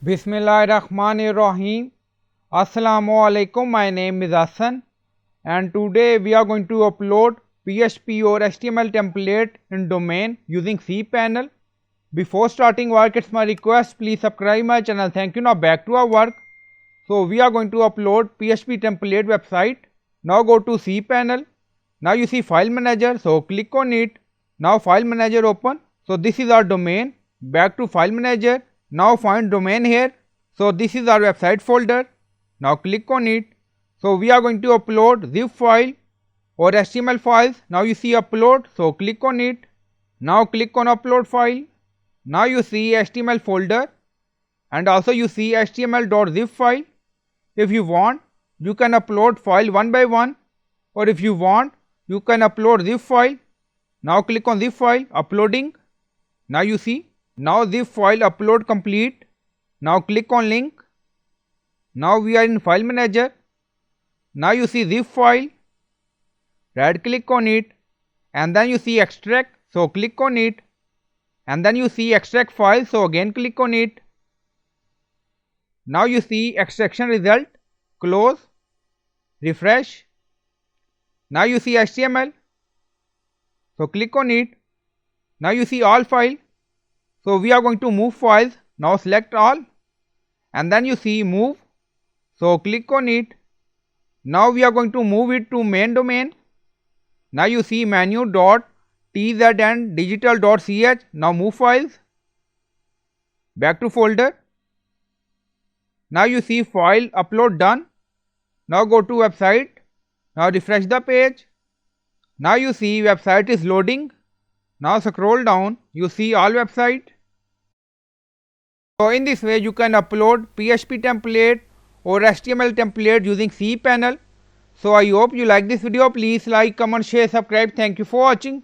Bismillahirrahmanirrahim. Assalamu alaikum. My name is Hassan and today we are going to upload PHP or HTML template in domain using cPanel. Before starting work, it's my request, please subscribe my channel. Thank you. Now back to our work. So we are going to upload PHP template website. Now go to cPanel. Now you see file manager, so click on it. Now file manager open. So this is our domain. Back to file manager. Now find domain here. So this is our website folder. Now click on it. So we are going to upload zip file or HTML files. Now you see upload. So click on it. Now click on upload file. Now you see HTML folder and also you see html.zip file. If you want, you can upload file one by one, or if you want, you can upload zip file. Now click on zip file, uploading. Now you see, now zip file upload complete. Now click on link. Now we are in file manager. Now you see zip file, right click on it and then you see extract, so click on it and then you see extract file, so again click on it. Now you see extraction result, close, refresh. Now you see HTML, so click on it. Now you see all file, so we are going to move files. Now select all and then you see move, so click on it. Now we are going to move it to main domain. Now you see menu.tz and digital.ch. Now move files, back to folder. Now you see file upload done. Now go to website. Now refresh the page. Now you see website is loading. Now scroll down, you see all website. So in this way you can upload PHP template or HTML template using cPanel. So I hope you like this video. Please like, comment, share, subscribe. Thank you for watching.